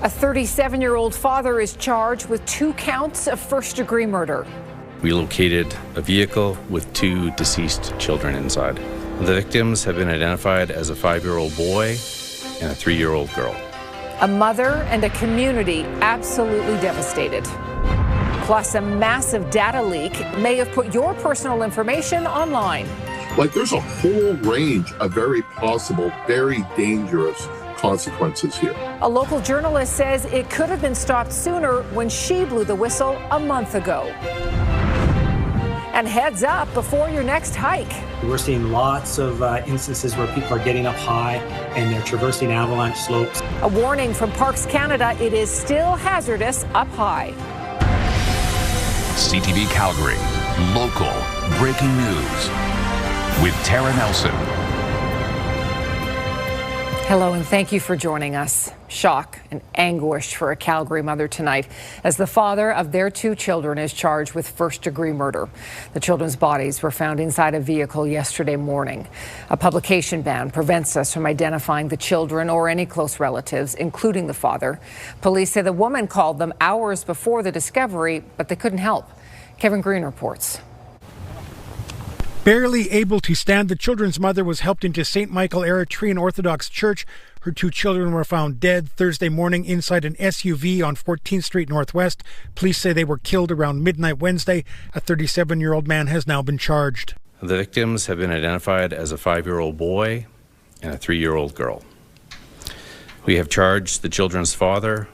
A 37-year-old father is charged with 2 counts of first-degree murder. We located a vehicle with 2 deceased children inside. The victims have been identified as a 5-year-old boy and a 3-year-old girl. A mother and a community absolutely devastated. Plus, a massive data leak may have put your personal information online. Like, there's a whole range of very possible, very dangerous consequences here. A local journalist says it could have been stopped sooner when she blew the whistle a month ago. And heads up before your next hike. We're seeing lots of instances where people are getting up high and they're traversing avalanche slopes. A warning from Parks Canada, it is still hazardous up high. CTV Calgary, local breaking news with Tara Nelson. Hello and thank you for joining us. Shock and anguish for a Calgary mother tonight as the father of their 2 children is charged with first-degree murder. The children's bodies were found inside a vehicle yesterday morning. A publication ban prevents us from identifying the children or any close relatives, including the father. Police say the woman called them hours before the discovery, but they couldn't help. Kevin Green reports. Barely able to stand, the children's mother was helped into St. Michael Eritrean Orthodox Church. Her 2 children were found dead Thursday morning inside an SUV on 14th Street Northwest. Police say they were killed around midnight Wednesday. A 37-year-old man has now been charged. The victims have been identified as a 5-year-old boy and a 3-year-old girl. We have charged the children's father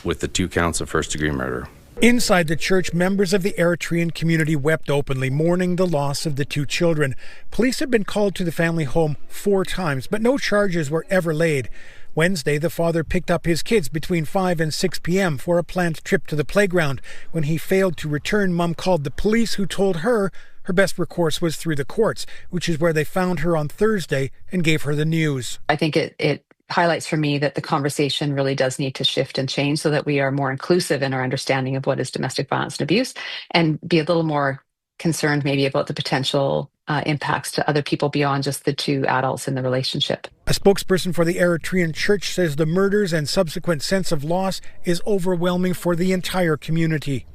with the 2 counts of first-degree murder. Inside the church, members of the Eritrean community wept openly, mourning the loss of the 2 children. Police had been called to the family home 4 times, but no charges were ever laid. Wednesday, the father picked up his kids between 5 and 6 p.m. for a planned trip to the playground. When he failed to return, Mum called the police, who told her her best recourse was through the courts, which is where they found her on Thursday and gave her the news. I think it highlights for me that the conversation really does need to shift and change so that we are more inclusive in our understanding of what is domestic violence and abuse, and be a little more concerned maybe about the potential impacts to other people beyond just the 2 adults in the relationship. A spokesperson for the Eritrean church says the murders and subsequent sense of loss is overwhelming for the entire community.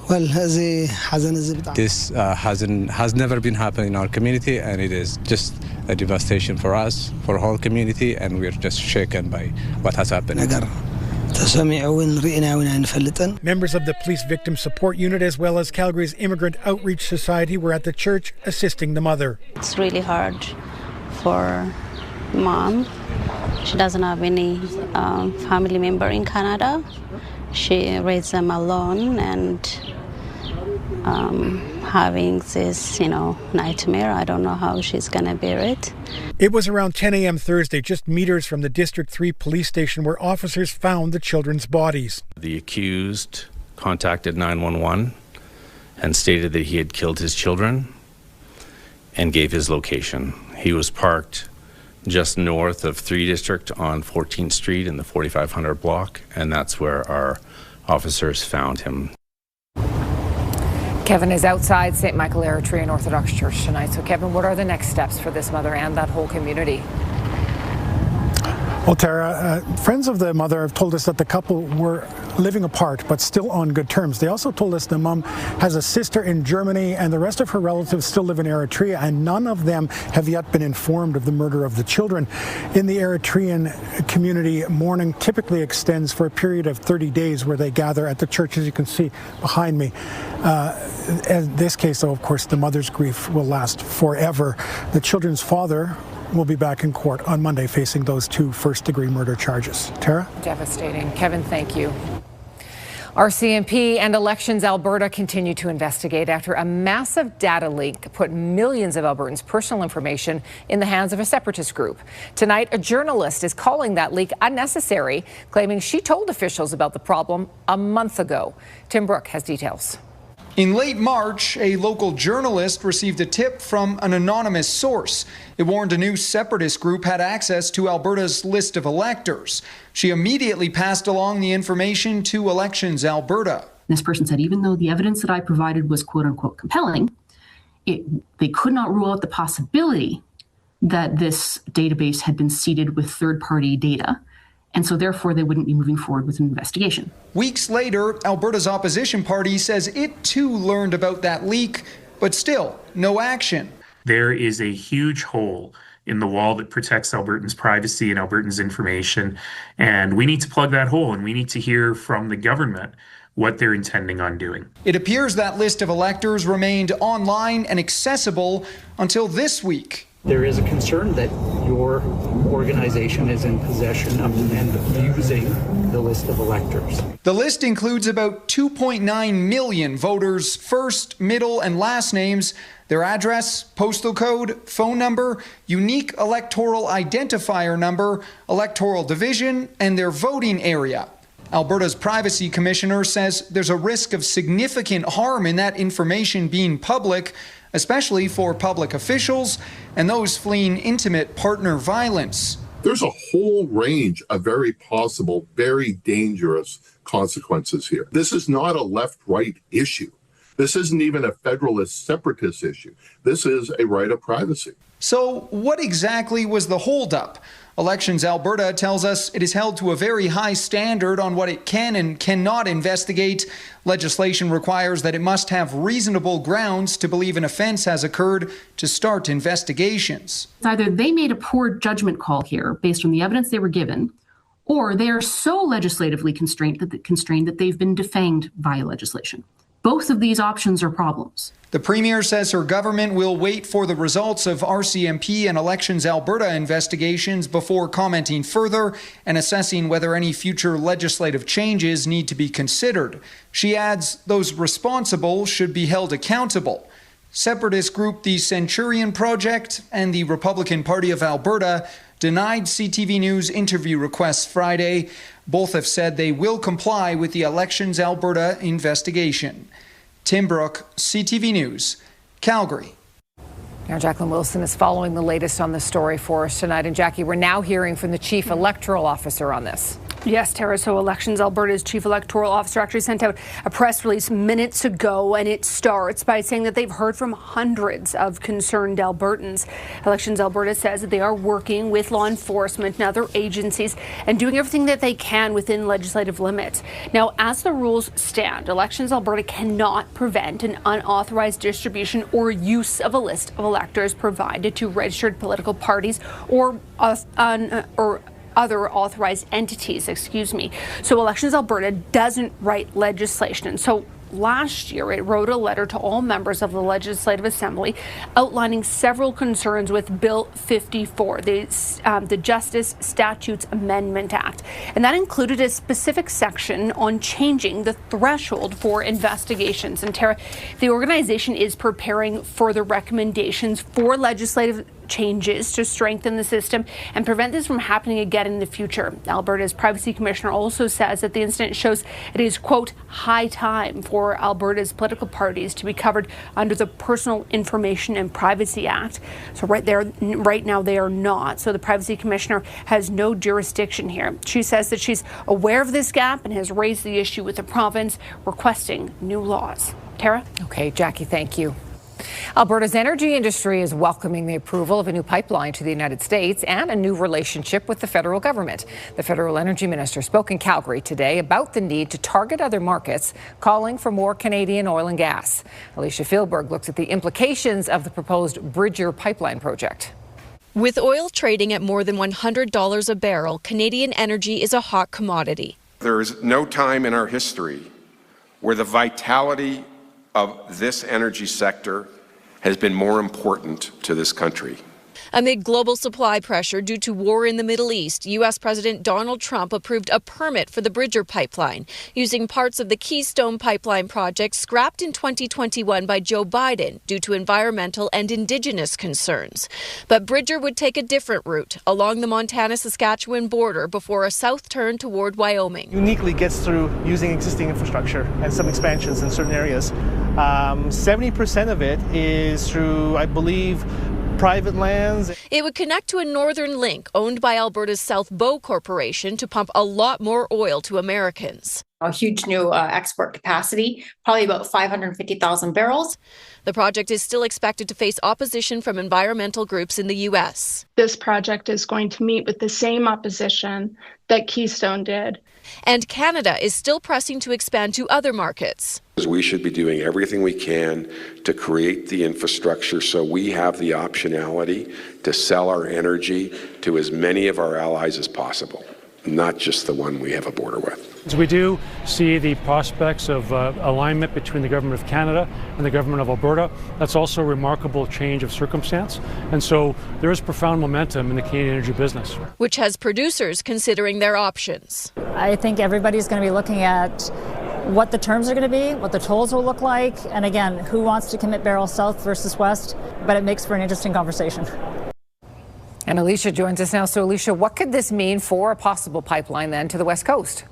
Well, this has never been happening in our community, and it is just a devastation for us, for the whole community, and we're just shaken by what has happened. Members of the Police Victim Support Unit as well as Calgary's Immigrant Outreach Society were at the church assisting the mother. It's really hard for Mom. She doesn't have any family member in Canada. She raised them alone, and having this, nightmare, I don't know how she's going to bear it. It was around 10 a.m. Thursday, just meters from the District 3 police station, where officers found the children's bodies. The accused contacted 911 and stated that he had killed his children and gave his location. He was parked just north of 3 District on 14th Street in the 4500 block, and that's where our officers found him. Kevin is outside St. Michael Eritrean Orthodox Church tonight. So, Kevin, what are the next steps for this mother and that whole community? Well, Tara, friends of the mother have told us that the couple were living apart but still on good terms. They also told us the mom has a sister in Germany and the rest of her relatives still live in Eritrea, and none of them have yet been informed of the murder of the children. In the Eritrean community, mourning typically extends for a period of 30 days where they gather at the church, as you can see behind me. In this case, though, of course, the mother's grief will last forever. The children's father will be back in court on Monday facing those 2 first-degree murder charges. Tara? Devastating. Kevin, thank you. RCMP and Elections Alberta continue to investigate after a massive data leak put millions of Albertans' personal information in the hands of a separatist group. Tonight, a journalist is calling that leak unnecessary, claiming she told officials about the problem a month ago. Tim Brooke has details. In late March, a local journalist received a tip from an anonymous source. It warned a new separatist group had access to Alberta's list of electors. She immediately passed along the information to Elections Alberta. This person said, even though the evidence that I provided was quote unquote compelling, they could not rule out the possibility that this database had been seeded with third-party data, And so therefore they wouldn't be moving forward with an investigation. Weeks later, Alberta's opposition party says it too learned about that leak, but still, no action. There is a huge hole in the wall that protects Albertans' privacy and Albertans' information, and we need to plug that hole, and we need to hear from the government what they're intending on doing. It appears that list of electors remained online and accessible until this week. There is a concern that your organization is in possession of and using the list of electors. The list includes about 2.9 million voters' first, middle, and last names, their address, postal code, phone number, unique electoral identifier number, electoral division, and their voting area. Alberta's Privacy Commissioner says there's a risk of significant harm in that information being public, especially for public officials and those fleeing intimate partner violence. There's a whole range of very possible, very dangerous consequences here. This is not a left-right issue. This isn't even a federalist separatist issue. This is a right of privacy. So what exactly was the holdup? Elections Alberta tells us it is held to a very high standard on what it can and cannot investigate. Legislation requires that it must have reasonable grounds to believe an offense has occurred to start investigations. Either they made a poor judgment call here based on the evidence they were given, or they are so legislatively constrained that they've been defanged via legislation. Both of these options are problems. The Premier says her government will wait for the results of RCMP and Elections Alberta investigations before commenting further and assessing whether any future legislative changes need to be considered. She adds those responsible should be held accountable. Separatist group the Centurion Project and the Republican Party of Alberta denied CTV News interview requests Friday. Both have said they will comply with the Elections Alberta investigation. Tim Brooke, CTV News, Calgary. Now, Jacqueline Wilson is following the latest on the story for us tonight. And Jackie, we're now hearing from the Chief Electoral Officer on this. Yes, Tara. So Elections Alberta's Chief Electoral Officer actually sent out a press release minutes ago, and it starts by saying that they've heard from hundreds of concerned Albertans. Elections Alberta says that they are working with law enforcement and other agencies and doing everything that they can within legislative limits. Now, as the rules stand, Elections Alberta cannot prevent an unauthorized distribution or use of a list of electors provided to registered political parties or other authorized entities, So Elections Alberta doesn't write legislation. And so last year, it wrote a letter to all members of the Legislative Assembly outlining several concerns with Bill 54, the Justice Statutes Amendment Act. And that included a specific section on changing the threshold for investigations. And Tara, the organization is preparing further recommendations for legislative changes to strengthen the system and prevent this from happening again in the future. Alberta's Privacy Commissioner also says that the incident shows it is, quote, high time for Alberta's political parties to be covered under the Personal Information and Privacy Act. So right now they are not. So the Privacy Commissioner has no jurisdiction here. She says that she's aware of this gap and has raised the issue with the province, requesting new laws. Tara? Okay, Jackie, thank you. Alberta's energy industry is welcoming the approval of a new pipeline to the United States and a new relationship with the federal government. The federal energy minister spoke in Calgary today about the need to target other markets, calling for more Canadian oil and gas. Alicia Fieldberg looks at the implications of the proposed Bridger pipeline project. With oil trading at more than $100 a barrel, Canadian energy is a hot commodity. There is no time in our history where the vitality of this energy sector has been more important to this country. Amid global supply pressure due to war in the Middle East, U.S. President Donald Trump approved a permit for the Bridger pipeline, using parts of the Keystone Pipeline project scrapped in 2021 by Joe Biden due to environmental and Indigenous concerns. But Bridger would take a different route along the Montana-Saskatchewan border before a south turn toward Wyoming. Uniquely gets through using existing infrastructure and some expansions in certain areas. 70% of it is through, I believe, private lands. It would connect to a northern link owned by Alberta's South Bow Corporation to pump a lot more oil to Americans. A huge new export capacity, probably about 550,000 barrels. The project is still expected to face opposition from environmental groups in the U.S. This project is going to meet with the same opposition that Keystone did. And Canada is still pressing to expand to other markets. We should be doing everything we can to create the infrastructure so we have the optionality to sell our energy to as many of our allies as possible, not just the one we have a border with. So we do see the prospects of alignment between the Government of Canada and the Government of Alberta. That's also a remarkable change of circumstance. And so there is profound momentum in the Canadian energy business, which has producers considering their options. I think everybody's going to be looking at what the terms are going to be, what the tolls will look like, and again, who wants to commit barrels south versus west, but it makes for an interesting conversation. And Alicia joins us now. So Alicia, what could this mean for a possible pipeline then to the West Coast?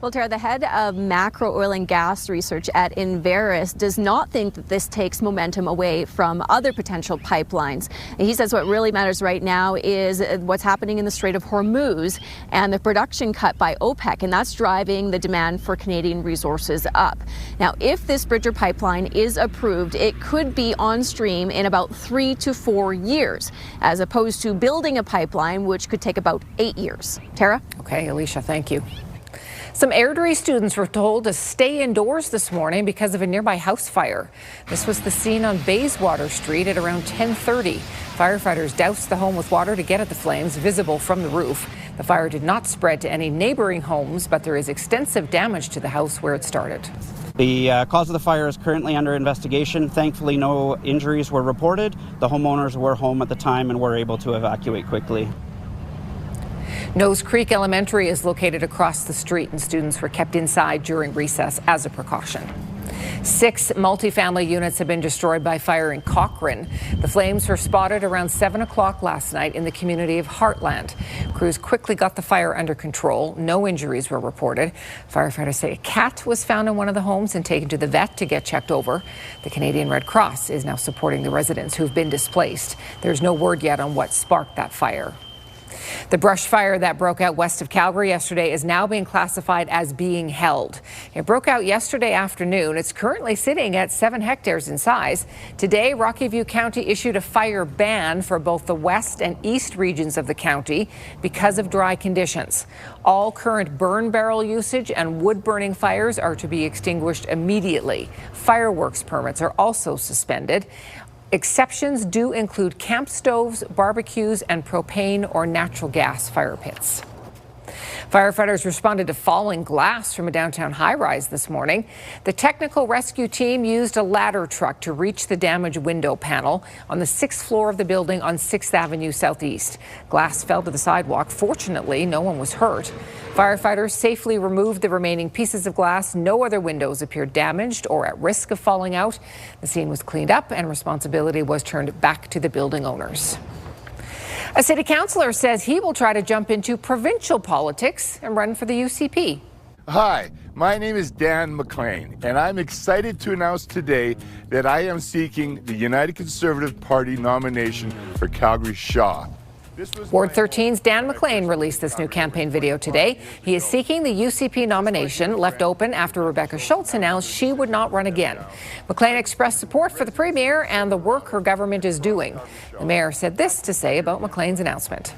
Well, Tara, the head of macro oil and gas research at Inveris does not think that this takes momentum away from other potential pipelines. He says what really matters right now is what's happening in the Strait of Hormuz and the production cut by OPEC, and that's driving the demand for Canadian resources up. Now, if this Bridger pipeline is approved, it could be on stream in about 3 to 4 years, as opposed to building a pipeline, which could take about 8 years. Tara? Okay, Alicia, thank you. Some Airdrie students were told to stay indoors this morning because of a nearby house fire. This was the scene on Bayswater Street at around 10:30. Firefighters doused the home with water to get at the flames visible from the roof. The fire did not spread to any neighboring homes, but there is extensive damage to the house where it started. The cause of the fire is currently under investigation. Thankfully, no injuries were reported. The homeowners were home at the time and were able to evacuate quickly. Nose Creek Elementary is located across the street, and students were kept inside during recess as a precaution. 6 multifamily units have been destroyed by fire in Cochrane. The flames were spotted around 7 o'clock last night in the community of Heartland. Crews quickly got the fire under control. No injuries were reported. Firefighters say a cat was found in one of the homes and taken to the vet to get checked over. The Canadian Red Cross is now supporting the residents who've been displaced. There's no word yet on what sparked that fire. The brush fire that broke out west of Calgary yesterday is now being classified as being held. It broke out yesterday afternoon. It's currently sitting at 7 hectares in size. Today, Rocky View County issued a fire ban for both the west and east regions of the county because of dry conditions. All current burn barrel usage and wood burning fires are to be extinguished immediately. Fireworks permits are also suspended. Exceptions do include camp stoves, barbecues, and propane or natural gas fire pits. Firefighters responded to falling glass from a downtown high-rise this morning. The technical rescue team used a ladder truck to reach the damaged window panel on the 6th floor of the building on 6th Avenue Southeast. Glass fell to the sidewalk. Fortunately, no one was hurt. Firefighters safely removed the remaining pieces of glass. No other windows appeared damaged or at risk of falling out. The scene was cleaned up and responsibility was turned back to the building owners. A city councillor says he will try to jump into provincial politics and run for the UCP. Hi, my name is Dan McLean, and I'm excited to announce today that I am seeking the United Conservative Party nomination for Calgary Shaw. Ward 13's Dan McLean released this new campaign video today. He is seeking the UCP nomination, left open after Rebecca Schultz announced she would not run again. McLean expressed support for the Premier and the work her government is doing. The Mayor said this to say about McLean's announcement.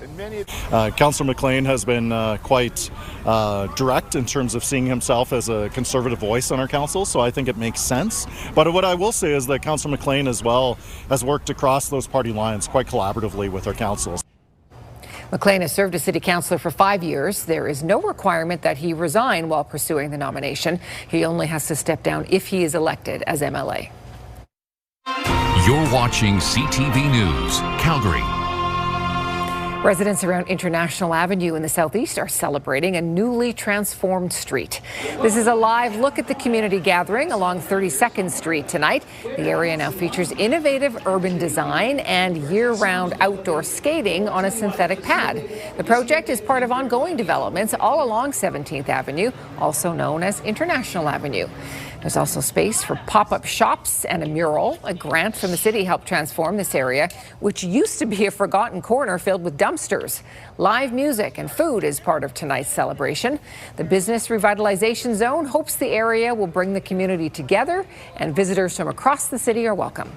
Councillor McLean has been quite direct in terms of seeing himself as a Conservative voice on our council, so I think it makes sense. But what I will say is that Councillor McLean as well has worked across those party lines quite collaboratively with our councils. McLean has served as city councillor for 5 years. There is no requirement that he resign while pursuing the nomination. He only has to step down if he is elected as MLA. You're watching CTV News, Calgary. Residents around International Avenue in the southeast are celebrating a newly transformed street. This is a live look at the community gathering along 32nd Street tonight. The area now features innovative urban design and year-round outdoor skating on a synthetic pad. The project is part of ongoing developments all along 17th Avenue, also known as International Avenue. There's also space for pop-up shops and a mural. A grant from the city helped transform this area, which used to be a forgotten corner filled with dumpsters. Live music and food is part of tonight's celebration. The Business Revitalization Zone hopes the area will bring the community together, and visitors from across the city are welcome.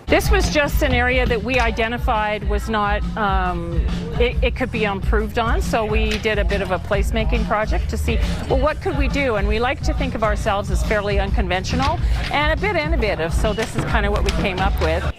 This was just an area that we identified was not, it could be improved on. So we did a bit of a placemaking project to see, well, what could we do? And we like to think of ourselves as fairly unconventional and a bit innovative. So this is kind of what we came up with.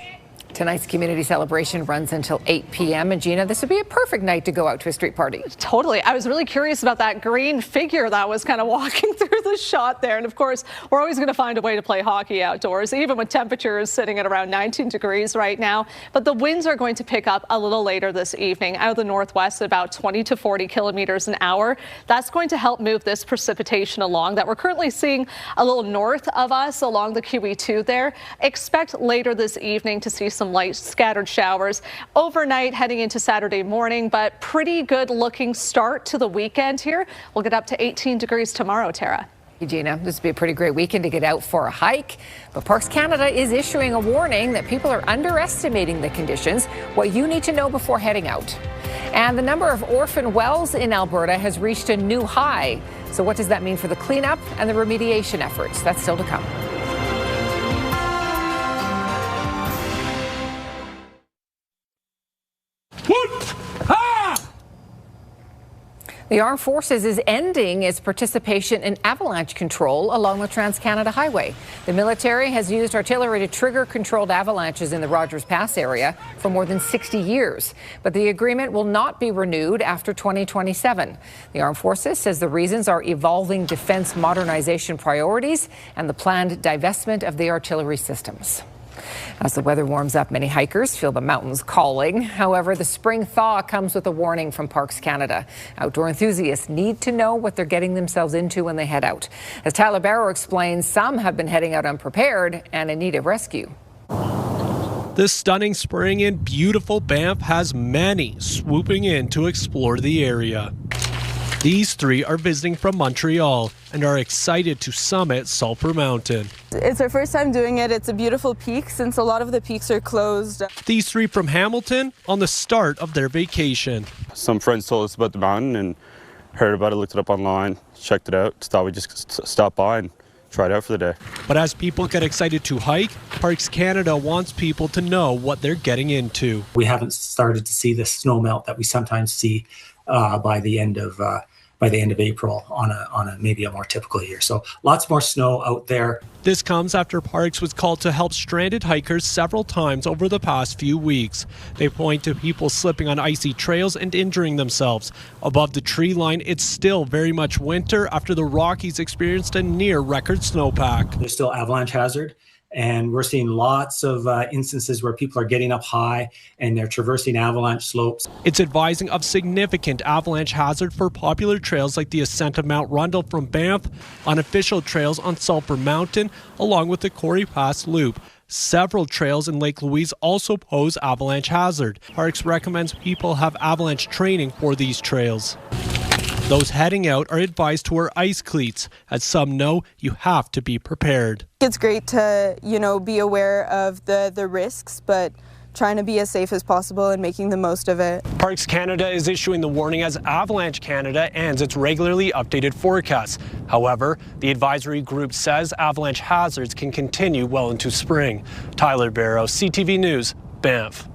Tonight's community celebration runs until 8 p.m. And Gina, this would be a perfect night to go out to a street party. Totally. I was really curious about that green figure that was kind of walking through the shot there. And of course, we're always going to find a way to play hockey outdoors, even with temperatures sitting at around 19 degrees right now. But the winds are going to pick up a little later this evening out of the northwest at about 20 to 40 kilometers an hour. That's going to help move this precipitation along that we're currently seeing a little north of us along the QE2 there. Expect later this evening to see some light scattered showers overnight heading into Saturday morning, but pretty good looking start to the weekend here. We'll get up to 18 degrees tomorrow, Tara. Gina, this would be a pretty great weekend to get out for a hike, but Parks Canada is issuing a warning that people are underestimating the conditions, what you need to know before heading out. And the number of orphan wells in Alberta has reached a new high. So what does that mean for the cleanup and the remediation efforts? That's still to come. The Armed Forces is ending its participation in avalanche control along the Trans-Canada Highway. The military has used artillery to trigger controlled avalanches in the Rogers Pass area for more than 60 years. But the agreement will not be renewed after 2027. The Armed Forces says the reasons are evolving defense modernization priorities and the planned divestment of the artillery systems. As the weather warms up, many hikers feel the mountains calling. However, the spring thaw comes with a warning from Parks Canada. Outdoor enthusiasts need to know what they're getting themselves into when they head out. As Tyler Barrow explains, some have been heading out unprepared and in need of rescue. This stunning spring in beautiful Banff has many swooping in to explore the area. These three are visiting from Montreal and are excited to summit Sulphur Mountain. It's our first time doing it. It's a beautiful peak since a lot of the peaks are closed. These three from Hamilton on the start of their vacation. Some friends told us about the mountain and heard about it, looked it up online, checked it out, thought we'd just stop by and try it out for the day. But as people get excited to hike, Parks Canada wants people to know what they're getting into. We haven't started to see the snow melt that we sometimes see by the end of April on a maybe a more typical year. So lots more snow out there. This comes after Parks was called to help stranded hikers several times over the past few weeks. They point to people slipping on icy trails and injuring themselves. Above the tree line, it's still very much winter after the Rockies experienced a near record snowpack. There's still avalanche hazard. And we're seeing lots of instances where people are getting up high and they're traversing avalanche slopes. It's advising of significant avalanche hazard for popular trails like the ascent of Mount Rundle from Banff, unofficial trails on Sulphur Mountain, along with the Corey Pass Loop. Several trails in Lake Louise also pose avalanche hazard. Parks recommends people have avalanche training for these trails. Those heading out are advised to wear ice cleats. As some know, you have to be prepared. It's great to, be aware of the risks, but trying to be as safe as possible and making the most of it. Parks Canada is issuing the warning as Avalanche Canada ends its regularly updated forecasts. However, the advisory group says avalanche hazards can continue well into spring. Tyler Barrow, CTV News, Banff.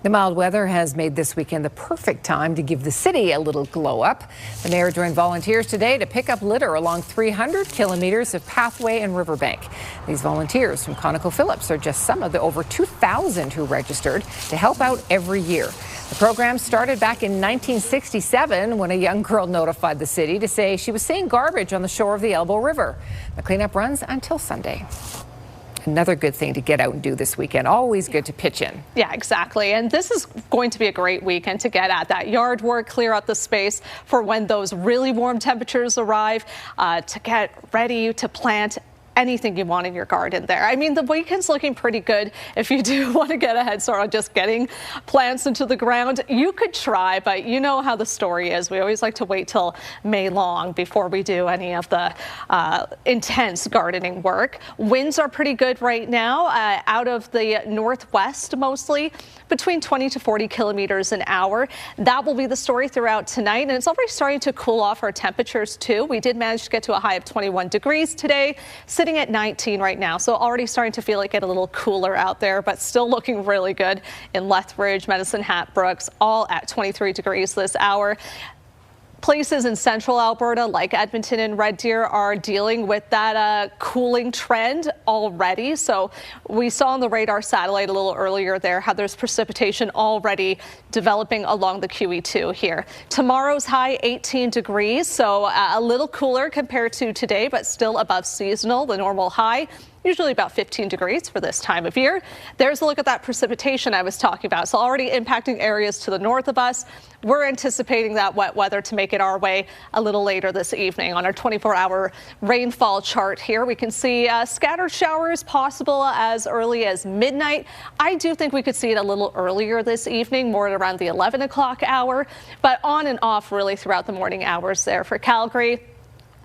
The mild weather has made this weekend the perfect time to give the city a little glow up. The mayor joined volunteers today to pick up litter along 300 kilometers of pathway and riverbank. These volunteers from ConocoPhillips are just some of the over 2,000 who registered to help out every year. The program started back in 1967 when a young girl notified the city to say she was seeing garbage on the shore of the Elbow River. The cleanup runs until Sunday. Another good thing to get out and do this weekend. Always good to pitch in. Yeah, exactly. And this is going to be a great weekend to get at that yard work, clear out the space for when those really warm temperatures arrive, to get ready to plant anything you want in your garden there. I mean, the weekend's looking pretty good. If you do want to get a head start on just getting plants into the ground, you could try, but you know how the story is. We always like to wait till May long before we do any of the intense gardening work. Winds are pretty good right now, out of the northwest mostly, between 20 to 40 kilometers an hour. That will be the story throughout tonight, and it's already starting to cool off our temperatures too. We did manage to get to a high of 21 degrees today, sitting at 19 right now, so already starting to feel like it a little cooler out there, but still looking really good in Lethbridge, Medicine Hat, Brooks, all at 23 degrees this hour. Places in central Alberta like Edmonton and Red Deer are dealing with that cooling trend already. So we saw on the radar satellite a little earlier there how there's precipitation already developing along the QE2 here. Tomorrow's high 18 degrees, so a little cooler compared to today, but still above seasonal, the normal high. Usually about 15 degrees for this time of year. There's a look at that precipitation I was talking about. So already impacting areas to the north of us. We're anticipating that wet weather to make it our way a little later this evening. On our 24-hour rainfall chart here, we can see scattered showers possible as early as midnight. I do think we could see it a little earlier this evening, more at around the 11 o'clock hour, but on and off really throughout the morning hours there for Calgary.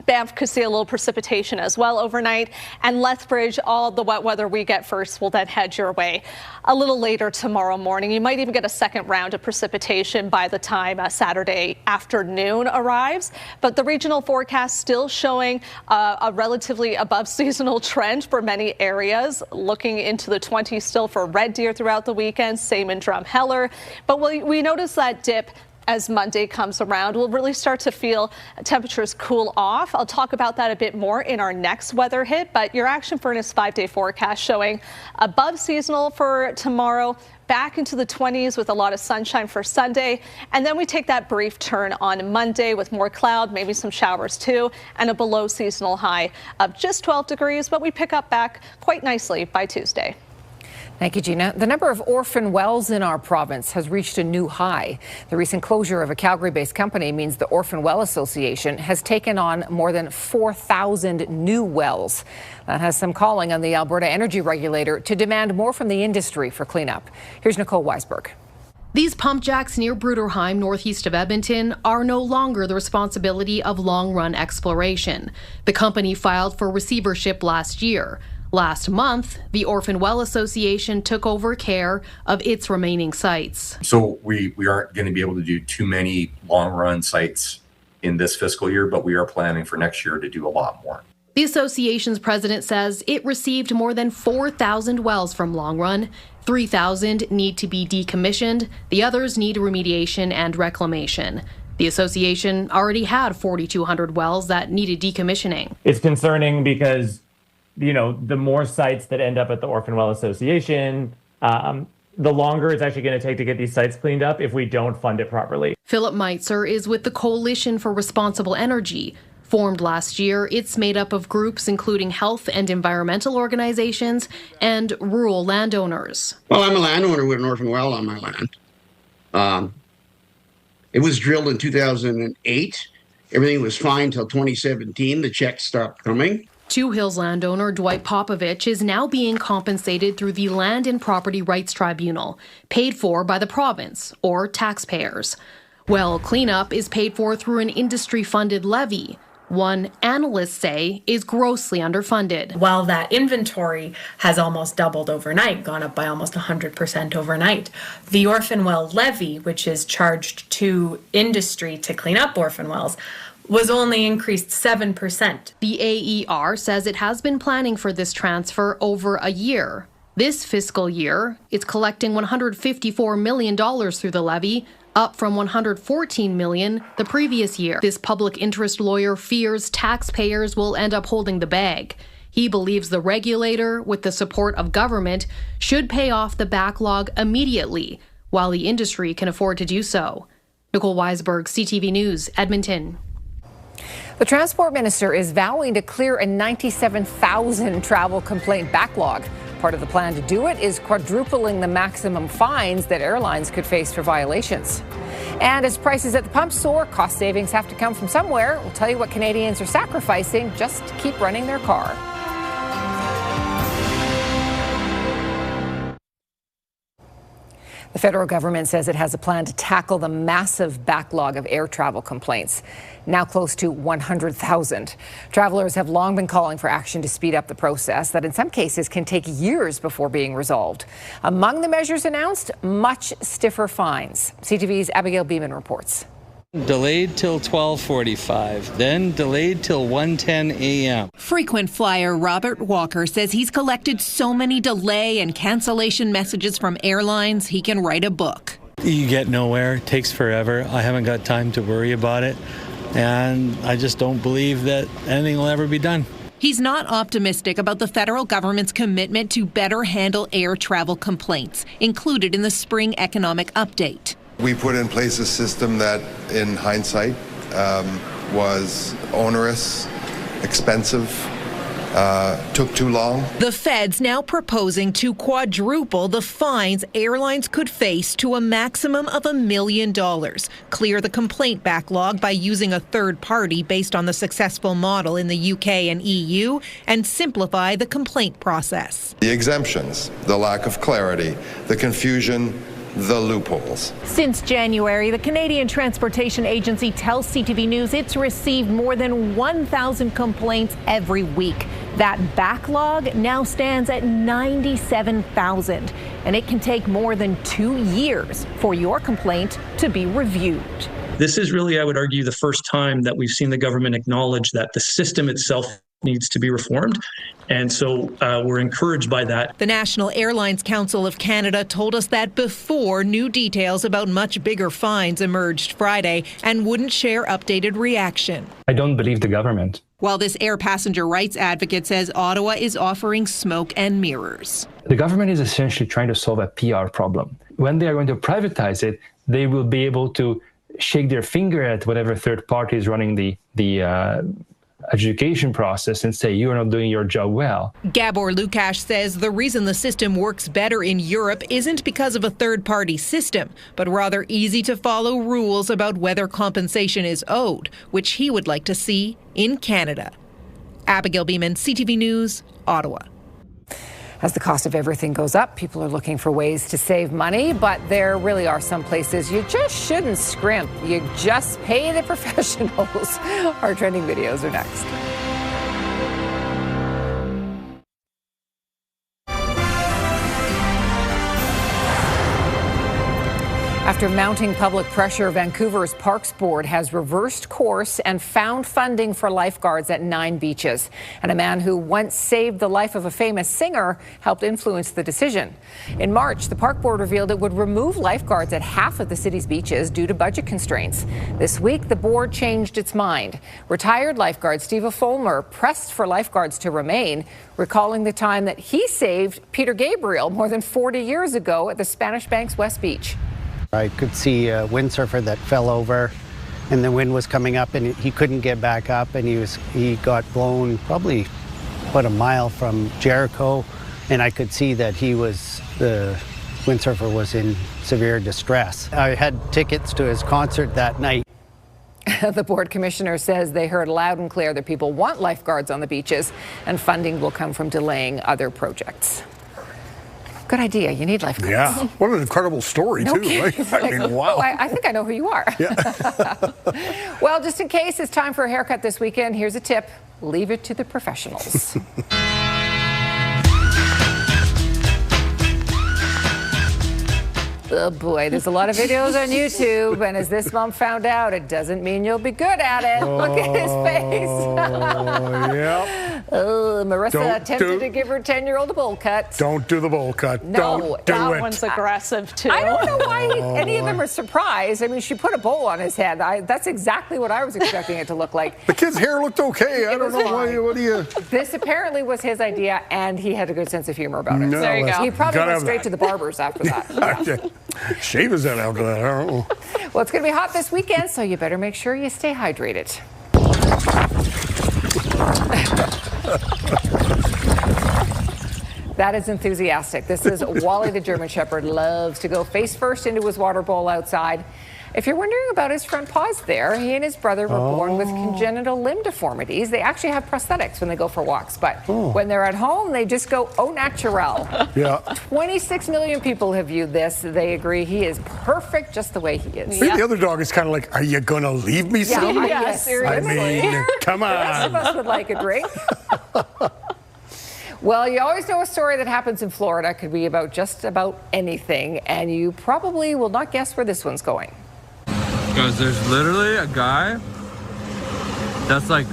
Banff could see a little precipitation as well overnight, and Lethbridge, all the wet weather we get first will then head your way a little later tomorrow morning. You might even get a second round of precipitation by the time Saturday afternoon arrives, but the regional forecast still showing a relatively above seasonal trend for many areas, looking into the 20s still for Red Deer throughout the weekend, same in Drumheller, but we notice that dip as Monday comes around. We'll really start to feel temperatures cool off. I'll talk about that a bit more in our next weather hit, but your Action Furnace 5-day forecast showing above seasonal for tomorrow, back into the 20s with a lot of sunshine for Sunday, and then we take that brief turn on Monday with more cloud, maybe some showers too, and a below seasonal high of just 12 degrees, but we pick up back quite nicely by Tuesday. Thank you, Gina. The number of orphan wells in our province has reached a new high. The recent closure of a Calgary-based company means the Orphan Well Association has taken on more than 4,000 new wells. That has some calling on the Alberta Energy Regulator to demand more from the industry for cleanup. Here's Nicole Weisberg. These pump jacks near Bruderheim, northeast of Edmonton, are no longer the responsibility of Long Run Exploration. The company filed for receivership last year. Last month, the Orphan Well Association took over care of its remaining sites. So we aren't going to be able to do too many long-run sites in this fiscal year, but we are planning for next year to do a lot more. The association's president says it received more than 4,000 wells from Long Run. 3,000 need to be decommissioned. The others need remediation and reclamation. The association already had 4,200 wells that needed decommissioning. It's concerning because the more sites that end up at the Orphan Well Association, the longer it's actually going to take to get these sites cleaned up if we don't fund it properly. Philip Meitzer is with the Coalition for Responsible Energy. Formed last year, it's made up of groups including health and environmental organizations and rural landowners. Well, I'm a landowner with an orphan well on my land. It was drilled in 2008. Everything was fine until 2017. The checks stopped coming. Two Hills landowner Dwight Popovich is now being compensated through the Land and Property Rights Tribunal, paid for by the province or taxpayers. Well cleanup is paid for through an industry-funded levy. One, analysts say, is grossly underfunded. While that inventory has almost doubled overnight, gone up by almost 100% overnight, the Orphan Well levy, which is charged to industry to clean up orphan wells, was only increased 7%. The AER says it has been planning for this transfer over a year. This fiscal year, it's collecting $154 million through the levy, up from $114 million the previous year. This public interest lawyer fears taxpayers will end up holding the bag. He believes the regulator, with the support of government, should pay off the backlog immediately, while the industry can afford to do so. Nicole Weisberg, CTV News, Edmonton. The Transport Minister is vowing to clear a 97,000 travel complaint backlog. Part of the plan to do it is quadrupling the maximum fines that airlines could face for violations. And as prices at the pump soar, cost savings have to come from somewhere. We'll tell you what Canadians are sacrificing just to keep running their car. The federal government says it has a plan to tackle the massive backlog of air travel complaints, now close to 100,000. Travelers have long been calling for action to speed up the process that in some cases can take years before being resolved. Among the measures announced, much stiffer fines. CTV's Abigail Beeman reports. Delayed till 12:45, then delayed till 1:10 a.m. Frequent flyer Robert Walker says he's collected so many delay and cancellation messages from airlines he can write a book. You get nowhere, it takes forever. I haven't got time to worry about it, and I just don't believe that anything will ever be done. He's not optimistic about the federal government's commitment to better handle air travel complaints, included in the spring economic update. We put in place a system that, in hindsight, was onerous, expensive, took too long. The Fed's now proposing to quadruple the fines airlines could face to a maximum of $1 million. Clear the complaint backlog by using a third party based on the successful model in the UK and EU, and simplify the complaint process. The exemptions, the lack of clarity, the confusion, the loopholes. Since January, the Canadian Transportation Agency tells CTV News it's received more than 1,000 complaints every week. That backlog now stands at 97,000, and it can take more than 2 years for your complaint to be reviewed. This is really, I would argue, the first time that we've seen the government acknowledge that the system itself needs to be reformed. And so we're encouraged by that. The National Airlines Council of Canada told us that before new details about much bigger fines emerged Friday and wouldn't share updated reaction. I don't believe the government. While this air passenger rights advocate says Ottawa is offering smoke and mirrors. The government is essentially trying to solve a PR problem. When they are going to privatize it, they will be able to shake their finger at whatever third party is running the adjudication process and say, you're not doing your job well. Gabor Lukács says the reason the system works better in Europe isn't because of a third-party system, but rather easy-to-follow rules about whether compensation is owed, which he would like to see in Canada. Abigail Beeman, CTV News, Ottawa. As the cost of everything goes up, people are looking for ways to save money, but there really are some places you just shouldn't scrimp. You just pay the professionals. Our trending videos are next. After mounting public pressure, Vancouver's Parks Board has reversed course and found funding for lifeguards at 9 beaches. And a man who once saved the life of a famous singer helped influence the decision. In March, the Park Board revealed it would remove lifeguards at half of the city's beaches due to budget constraints. This week, the board changed its mind. Retired lifeguard Steve Fulmer pressed for lifeguards to remain, recalling the time that he saved Peter Gabriel more than 40 years ago at the Spanish Bank's West Beach. I could see a windsurfer that fell over and the wind was coming up and he couldn't get back up, and he got blown probably about a mile from Jericho, and I could see that the windsurfer was in severe distress. I had tickets to his concert that night. The board commissioner says they heard loud and clear that people want lifeguards on the beaches, and funding will come from delaying other projects. Good idea. You need lifeguards. Yeah. What an incredible story, too. Right? I mean, wow. Oh, I think I know who you are. Yeah. Well, just in case it's time for a haircut this weekend, here's a tip. Leave it to the professionals. Oh boy, there's a lot of videos on YouTube, and as this mom found out, it doesn't mean you'll be good at it. Look at his face. Yep. Marissa attempted to give her 10-year-old a bowl cut. Don't do the bowl cut. No, don't do that it. one's aggressive too. I don't know why any of them are surprised. I mean, she put a bowl on his head. That's exactly what I was expecting it to look like. The kid's hair looked okay. I don't know why. What do you? This apparently was his idea, and he had a good sense of humor about it. No, there you go. He probably went straight that. to the barbers after that. Yeah. Shave his head after that. I don't know. Well, it's going to be hot this weekend, so you better make sure you stay hydrated. That is enthusiastic. This is Wally the German Shepherd. Loves to go face first into his water bowl outside. If you're wondering about his front paws there, he and his brother were born with congenital limb deformities. They actually have prosthetics when they go for walks, but when they're at home, they just go au naturel. Yeah. 26 million people have viewed this. They agree he is perfect just the way he is. Maybe the other dog is kind of like, are you going to leave me some? Yeah, seriously. I mean, come on. The rest of us would like a drink. Well, you always know a story that happens in Florida could be about just about anything, and you probably will not guess where this one's going. Because there's literally a guy that's like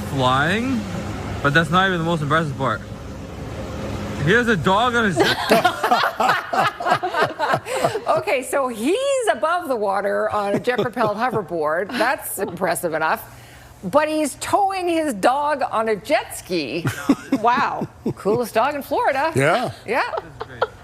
flying, but that's not even the most impressive part. He has a dog on his zip. Okay, so he's above the water on a jet-propelled hoverboard. That's impressive enough. But he's towing his dog on a jet ski. Wow. Coolest dog in Florida. Yeah. Yeah.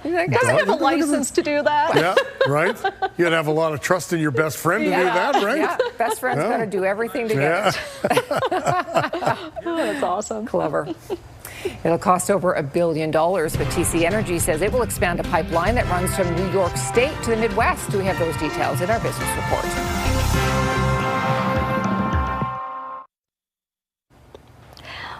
Does he have a license to do that? Yeah, right. You got to have a lot of trust in your best friend to do that, right? Yeah, best friend's got to do everything together. Oh, that's awesome. Clever. It'll cost over $1 billion, but TC Energy says it will expand a pipeline that runs from New York State to the Midwest. We have those details in our business report.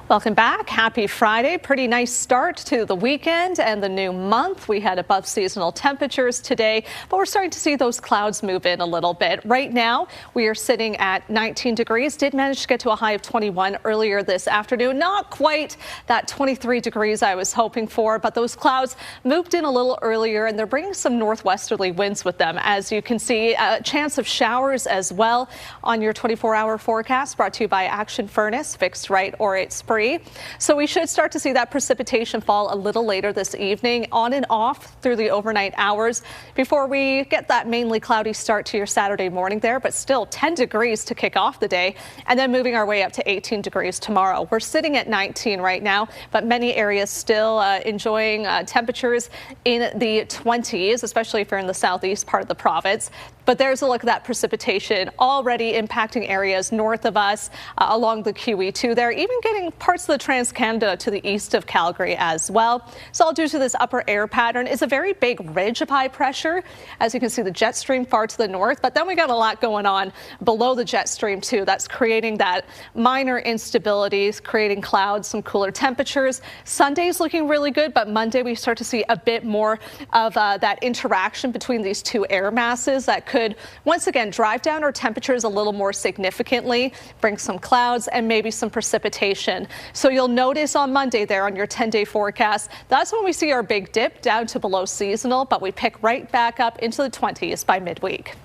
Welcome back. Happy Friday. Pretty nice start to the weekend and the new month. We had above seasonal temperatures today, but we're starting to see those clouds move in a little bit. Right now, we are sitting at 19 degrees. Did manage to get to a high of 21 earlier this afternoon. Not quite that 23 degrees I was hoping for, but those clouds moved in a little earlier, and they're bringing some northwesterly winds with them. As you can see, a chance of showers as well on your 24-hour forecast, brought to you by Action Furnace, fixed right or it's free. So we should start to see that precipitation fall a little later this evening, on and off through the overnight hours before we get that mainly cloudy start to your Saturday morning there, but still 10 degrees to kick off the day, and then moving our way up to 18 degrees tomorrow. We're sitting at 19 right now, but many areas still enjoying temperatures in the 20s, especially if you're in the southeast part of the province. But there's a look at that precipitation already impacting areas north of us along the QE2 there, even getting parts of the Trans-Canada to the east of Calgary as well. It's all due to this upper air pattern. It's a very big ridge of high pressure. As you can see, the jet stream far to the north, but then we got a lot going on below the jet stream too. That's creating that minor instabilities, creating clouds, some cooler temperatures. Sunday's looking really good, but Monday we start to see a bit more of that interaction between these two air masses that could once again drive down our temperatures a little more significantly, bring some clouds and maybe some precipitation. So you'll notice on Monday there on your 10-day forecast, that's when we see our big dip down to below seasonal, but we pick right back up into the 20s by midweek.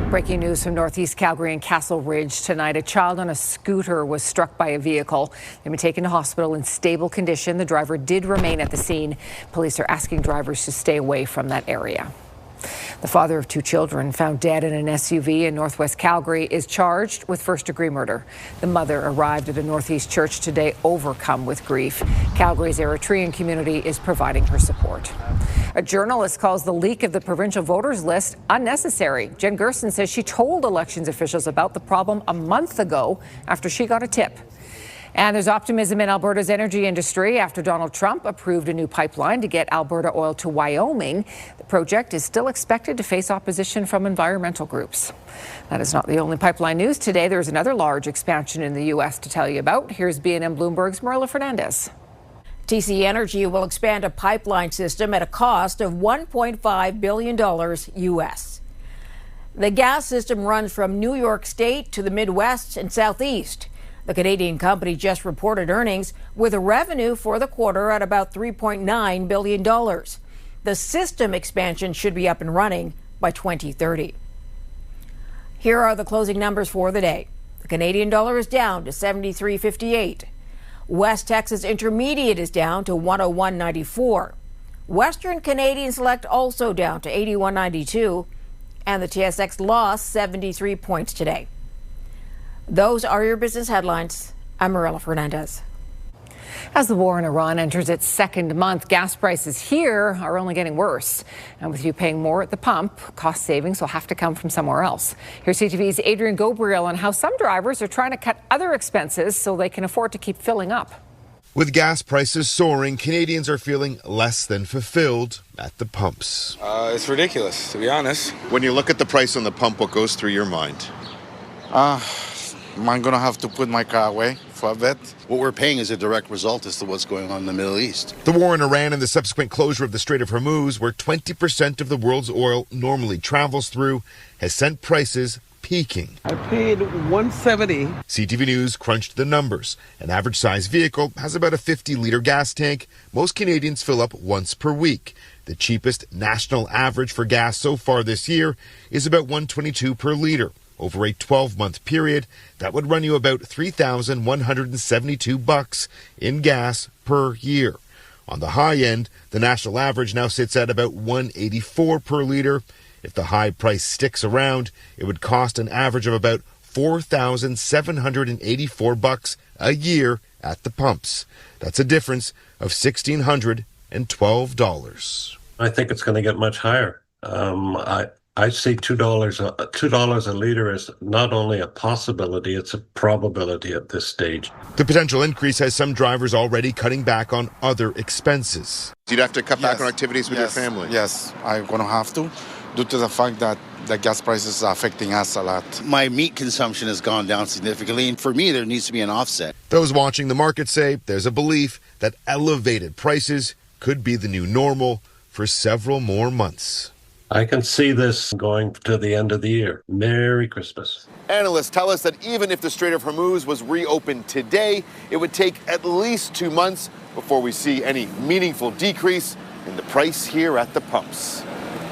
Breaking news from Northeast Calgary and Castle Ridge tonight. A child on a scooter was struck by a vehicle. They've been taken to hospital in stable condition. The driver did remain at the scene. Police are asking drivers to stay away from that area. The father of 2 children found dead in an SUV in northwest Calgary is charged with first-degree murder. The mother arrived at a Northeast church today overcome with grief. Calgary's Eritrean community is providing her support. A journalist calls the leak of the provincial voters list unnecessary. Jen Gerson says she told elections officials about the problem a month ago after she got a tip. And there's optimism in Alberta's energy industry after Donald Trump approved a new pipeline to get Alberta oil to Wyoming. The project is still expected to face opposition from environmental groups. That is not the only pipeline news today. There's another large expansion in the U.S. to tell you about. Here's BNN Bloomberg's Marilla Fernandez. TC Energy will expand a pipeline system at a cost of $1.5 billion U.S. The gas system runs from New York State to the Midwest and Southeast. The Canadian company just reported earnings with a revenue for the quarter at about $3.9 billion. The system expansion should be up and running by 2030. Here are the closing numbers for the day. The Canadian dollar is down to 73.58. West Texas Intermediate is down to 101.94. Western Canadian Select also down to 81.92. And the TSX lost 73 points today. Those are your business headlines. I'm Marilla Fernandez. As the war in Iran enters its second month, gas prices here are only getting worse. And with you paying more at the pump, cost savings will have to come from somewhere else. Here's CTV's Adrian Gabriel on how some drivers are trying to cut other expenses so they can afford to keep filling up. With gas prices soaring, Canadians are feeling less than fulfilled at the pumps. It's ridiculous, to be honest. When you look at the price on the pump, what goes through your mind? I'm going to have to put my car away for a bit. What we're paying is a direct result as to what's going on in the Middle East. The war in Iran and the subsequent closure of the Strait of Hormuz, where 20% of the world's oil normally travels through, has sent prices peaking. I paid $170. CTV News crunched the numbers. An average size vehicle has about a 50-liter gas tank. Most Canadians fill up once per week. The cheapest national average for gas so far this year is about $1.22 per liter. Over a 12-month period, that would run you about $3,172 in gas per year. On the high end, the national average now sits at about $1.84 per liter. If the high price sticks around, it would cost an average of about $4,784 a year at the pumps. That's a difference of $1,612. I think it's going to get much higher. I see $2 a liter is not only a possibility, it's a probability at this stage. The potential increase has some drivers already cutting back on other expenses. You'd have to cut back on activities with your family. Yes, I'm going to have to, due to the fact that the gas prices are affecting us a lot. My meat consumption has gone down significantly, and for me, there needs to be an offset. Those watching the market say there's a belief that elevated prices could be the new normal for several more months. I can see this going to the end of the year. Merry Christmas. Analysts tell us that even if the Strait of Hormuz was reopened today, it would take at least 2 months before we see any meaningful decrease in the price here at the pumps.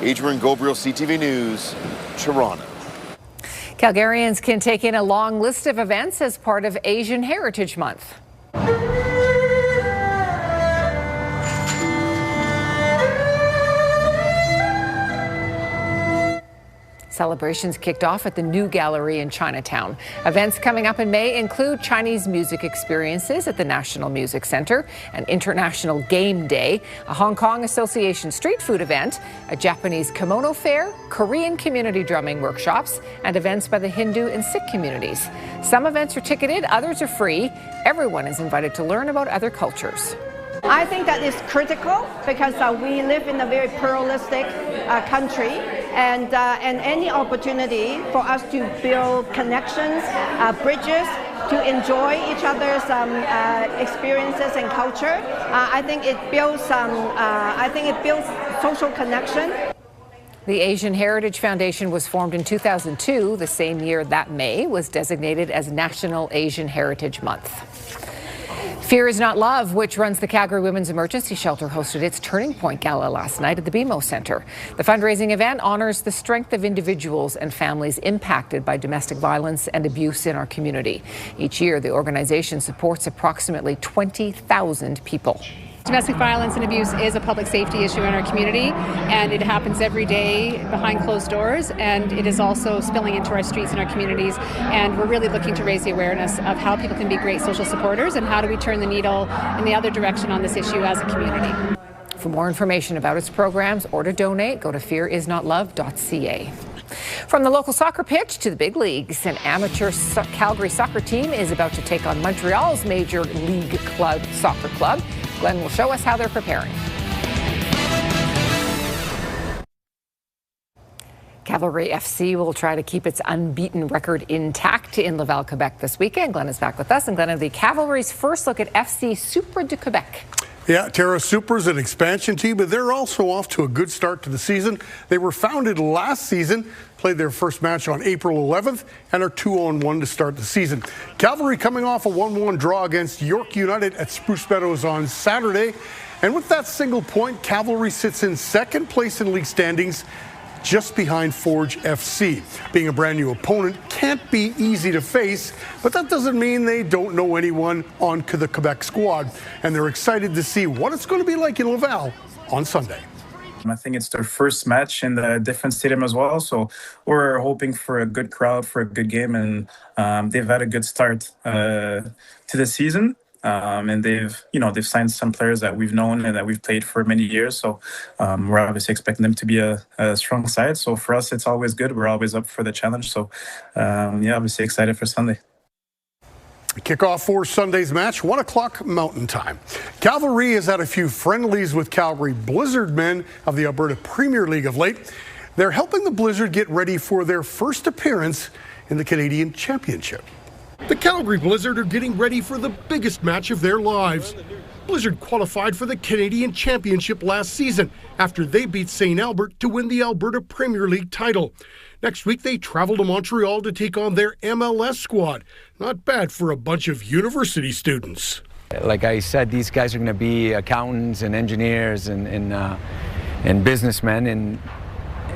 Adrian Gabriel, CTV News, Toronto. Calgarians can take in a long list of events as part of Asian Heritage Month. Celebrations kicked off at the New Gallery in Chinatown. Events coming up in May include Chinese music experiences at the National Music Centre, an International Game Day, a Hong Kong Association street food event, a Japanese kimono fair, Korean community drumming workshops, and events by the Hindu and Sikh communities. Some events are ticketed, others are free. Everyone is invited to learn about other cultures. I think that is critical because we live in a very pluralistic country, and any opportunity for us to build connections, bridges, to enjoy each other's experiences and culture. I think it builds social connection. The Asian Heritage Foundation was formed in 2002, the same year that May was designated as National Asian Heritage Month. Fear is Not Love, which runs the Calgary Women's Emergency Shelter, hosted its Turning Point Gala last night at the BMO Centre. The fundraising event honors the strength of individuals and families impacted by domestic violence and abuse in our community. Each year, the organization supports approximately 20,000 people. Domestic violence and abuse is a public safety issue in our community, and it happens every day behind closed doors, and it is also spilling into our streets and our communities, and we're really looking to raise the awareness of how people can be great social supporters and how do we turn the needle in the other direction on this issue as a community. For more information about its programs or to donate, go to fearisnotlove.ca. From the local soccer pitch to the big leagues, an amateur Calgary soccer team is about to take on Montreal's Major League Soccer Club. Glenn will show us how they're preparing. Cavalry FC will try to keep its unbeaten record intact in Laval, Quebec this weekend. Glenn is back with us. And Glenn, the Cavalry's first look at FC Super de Quebec. Yeah, Terra Super's an expansion team, but they're also off to a good start to the season. They were founded last season, played their first match on April 11th, and are 2-1 to start the season. Cavalry coming off a 1-1 draw against York United at Spruce Meadows on Saturday. And with that single point, Cavalry sits in second place in league standings, just behind Forge FC. Being a brand new opponent can't be easy to face, but that doesn't mean they don't know anyone on the Quebec squad, and they're excited to see what it's going to be like in Laval on Sunday. I think it's their first match in the different stadium as well, so we're hoping for a good crowd, for a good game, and they've had a good start to the season. And they've signed some players that we've known and that we've played for many years. So we're obviously expecting them to be a strong side. So for us, it's always good. We're always up for the challenge. So obviously excited for Sunday. Kickoff for Sunday's match, 1 o'clock Mountain Time. Cavalry has had a few friendlies with Calgary Blizzard men of the Alberta Premier League of late. They're helping the Blizzard get ready for their first appearance in the Canadian Championship. The Calgary Blizzard are getting ready for the biggest match of their lives. Blizzard qualified for the Canadian Championship last season after they beat St. Albert to win the Alberta Premier League title. Next week, they travel to Montreal to take on their MLS squad. Not bad for a bunch of university students. Like I said, these guys are going to be accountants and engineers and businessmen,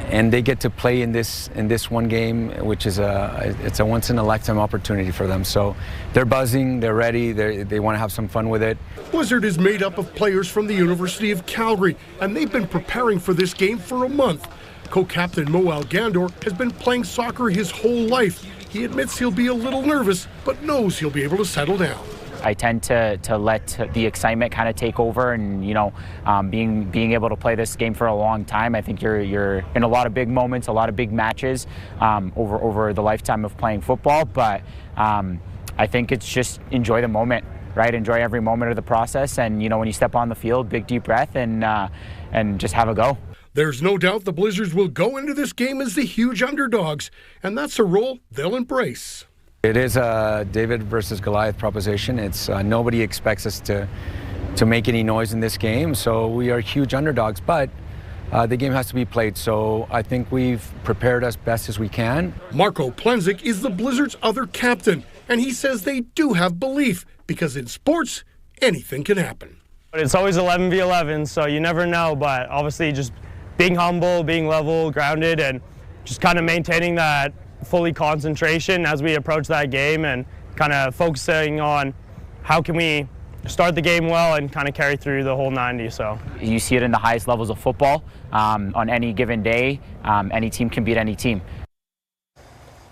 and they get to play in this one game, which is it's a once in a lifetime opportunity for them. So they're buzzing, they're ready, they want to have some fun with it. Blizzard is made up of players from the University of Calgary, and they've been preparing for this game for a month. Co-captain Moal Gandor has been playing soccer his whole life. He admits he'll be a little nervous, but knows he'll be able to settle down. I tend to let the excitement kind of take over, and being able to play this game for a long time, I think you're in a lot of big moments, a lot of big matches over the lifetime of playing football. But I think it's just enjoy the moment, right? Enjoy every moment of the process, and when you step on the field, big deep breath and just have a go. There's no doubt the Blizzards will go into this game as the huge underdogs, and that's a role they'll embrace. It is a David versus Goliath proposition. It's nobody expects us to make any noise in this game, so we are huge underdogs, but the game has to be played, so I think we've prepared as best as we can. Marco Plenzik is the Blizzards' other captain, and he says they do have belief, because in sports, anything can happen. It's always 11v11, so you never know, but obviously just being humble, being level, grounded, and just kind of maintaining that fully concentration as we approach that game, and kind of focusing on how can we start the game well and kind of carry through the whole 90. So you see it in the highest levels of football. On any given day, any team can beat any team.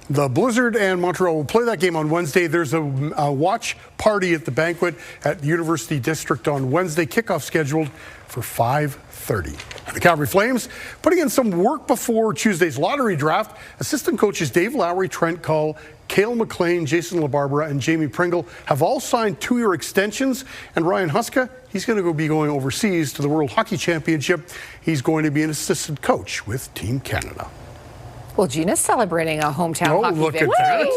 The Blizzard and Montreal will play that game on Wednesday. There's a watch party at the banquet at the University District on Wednesday. Kickoff scheduled for 5:30. The Calgary Flames putting in some work before Tuesday's lottery draft. Assistant coaches Dave Lowry, Trent Cull, Cale McLean, Jason LaBarbera, and Jamie Pringle have all signed 2-year extensions. And Ryan Huska, he's going to be going overseas to the World Hockey Championship. He's going to be an assistant coach with Team Canada. Well, Gina's celebrating a hometown hockey look victory. at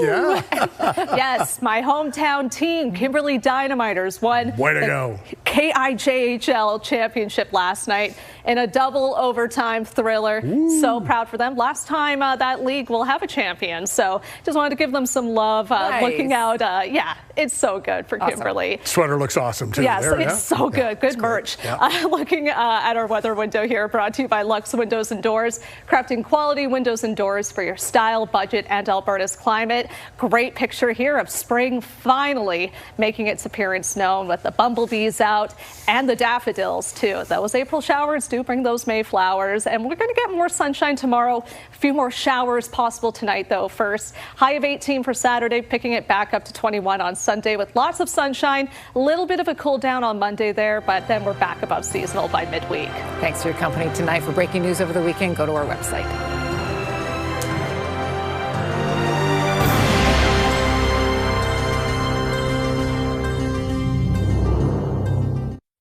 that, yeah. Yes, my hometown team, Kimberley Dynamiters, won Way to go. KIJHL championship last night in a double overtime thriller. Ooh. So proud for them. Last time that league will have a champion. So just wanted to give them some love. Nice. Looking out, yeah, it's so good for Kimberly. Sweater looks awesome too. Yes, there, it's so good. Good merch. Yeah. Looking at our weather window here, brought to you by Lux Windows and Doors, crafting quality windows and doors for your style, budget, and Alberta's climate. Great picture here of spring finally making its appearance known, with the bumblebees out and the daffodils too. Those April showers do bring those May flowers, and we're going to get more sunshine tomorrow. A few more showers possible tonight though. First, high of 18 for Saturday, picking it back up to 21 on Sunday with lots of sunshine. A little bit of a cool down on Monday there, but then we're back above seasonal by midweek. Thanks for your company tonight. For breaking news over the weekend, go to our website.